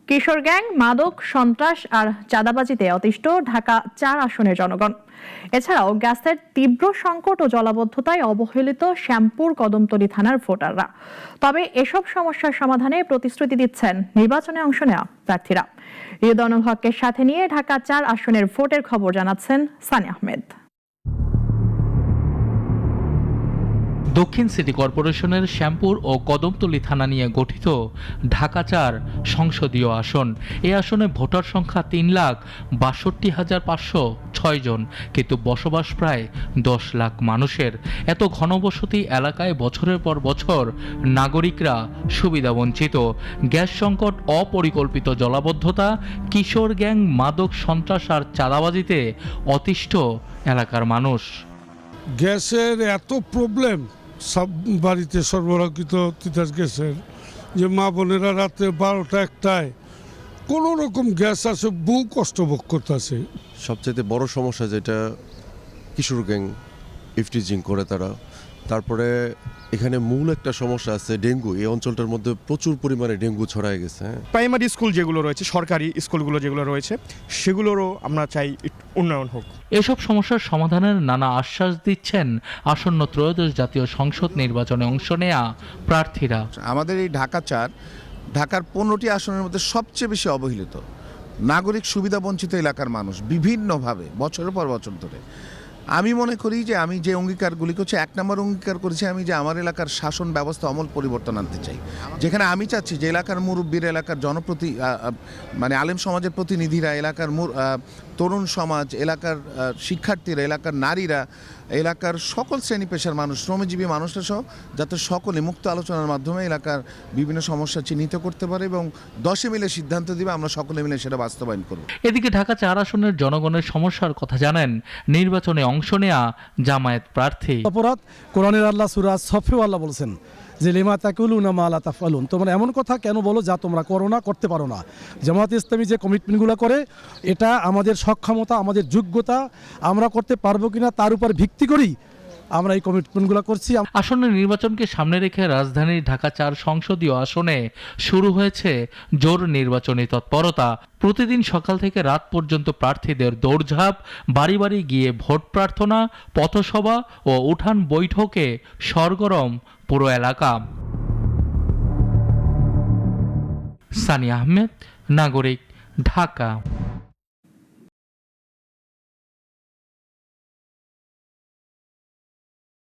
কিশোর gang, মাদক, সন্ত্রাস আর চাঁদাবাজিতে অতিষ্ঠ ঢাকা ৪ আসনের জনগণ। এছাড়াও গ্যাসের তীব্র সংকট ও জলাবদ্ধতায় অবহেলিত শ্যামপুর কদমতলী থানার ভোটাররা। তবে এসব সমস্যার সমাধানে প্রতিশ্রুতি দিচ্ছেন নির্বাচনে অংশ নেওয়া প্রার্থীরা। রিদওয়ানুল হককে সাথে নিয়ে ঢাকা ৪ আসনের ভোটের খবর জানাচ্ছেন সানি আহমেদ। দক্ষিণ সিটি কর্পোরেশনের শ্যামপুর ও কদমতলী থানা নিয়ে গঠিত ঢাকা ৪ সংসদীয় আসন। এই আসনে ভোটার সংখ্যা ৩,৬২,৫০৬ জন, কিন্তু বসবাস প্রায় ১০ লাখ মানুষের। এত ঘনবসতি এলাকায় বছরের পর বছর নাগরিকরা সুবিধা বঞ্চিত। গ্যাস সংকট, অপরিকল্পিত জলাবদ্ধতা, কিশোর গ্যাং, মাদক, সন্ত্রাস আর চাঁদাবাজিতে অতিষ্ঠ এলাকার মানুষ। গ্যাসের এত প্রবলেম সব বাড়িতে সরবরাহকৃত তিতাস গ্যাসের, যে মা বোনেরা রাতে ১২টা ১টায় কোনো রকম গ্যাস আসে বহু কষ্ট ভোগ করতেছে। সবচেয়ে বড় সমস্যা যেটা কিশোর গ্যাং ইফটিজিং করে তারা। তারপরে এখানে মূল একটা সমস্যা আছে ডেঙ্গু। এই অঞ্চলটার মধ্যে প্রচুর পরিমাণে ডেঙ্গু ছড়ায় গেছে। প্রাইমারি স্কুল যেগুলো রয়েছে, সরকারি স্কুলগুলো যেগুলো রয়েছে, সেগুলোরও আমরা চাই উন্নয়ন হোক। এসব সমস্যার সমাধানের নানা আশ্বাস দিচ্ছেন আসন্ন ত্রয়োদশ জাতীয় সংসদ নির্বাচনে অংশ নেয়া প্রার্থীরা। আমাদের এই ঢাকা ৪, ঢাকার 15টি আসনের মধ্যে সবচেয়ে বেশি অবহেলিত নাগরিক সুবিধা বঞ্চিত এলাকার মানুষ বিভিন্নভাবে বছরের পর বছর ধরে। আমি মনে করি যে আমি যে অঙ্গীকারগুলি করছি, ১ নম্বর অঙ্গীকার করেছি আমি যে আমার এলাকার শাসন ব্যবস্থা আমূল পরিবর্তন আনতে চাই, যেখানে আমি চাচ্ছি যে এলাকার মুরব্বীর, এলাকার মানে আলেম সমাজের প্রতিনিধিরা, এলাকার তরুণ সমাজ, এলাকার শিক্ষার্থীরা, এলাকার নারীরা, এলাকার সকল শ্রেণী পেশার মানুষ, শ্রমজীবী মানুষরা সহ যাতে সকলে মুক্ত আলোচনার মাধ্যমে এলাকার বিভিন্ন সমস্যা চিহ্নিত করতে পারে এবং ১০ মিলে সিদ্ধান্ত দিবে, আমরা সকলে মিলে সেটা বাস্তবায়ন করব। এদিকে ঢাকা ৪ আসনের জনগণের সমস্যার কথা জানেন নির্বাচনে অংশ নেয়া জামায়াত প্রার্থী। অপরাধ কোরআনের আল্লাহ সূরা সফেও আল্লাহ বলেছেন যে লিমা তাকুলুনা মা লা তাফআলুন, তোমরা এমন কথা কেন বলো যা তোমরা করো না, করতে পারো না। জামায়াত ইসলামী যে কমিটমেন্টগুলো করে, এটা আমাদের সক্ষমতা, আমাদের যোগ্যতা, আমরা করতে পারবো কিনা তার উপর ভিত্তি করি আমরা এই কমিটমেন্টগুলো করছি। আসন্ন নির্বাচনকে সামনে রেখে রাজধানীর ঢাকা ৪ সংসদীয় আসনে শুরু হয়েছে জোর নির্বাচনী তৎপরতা। প্রতিদিন সকাল থেকে রাত পর্যন্ত প্রার্থীদের দৌড়ঝাঁপ, বাড়ি বাড়ি গিয়ে ভোট প্রার্থনা, পথসভা ও উঠান বৈঠকে সরগরম পুরো এলাকা। সানি আহমেদ, নাগরিক, ঢাকা।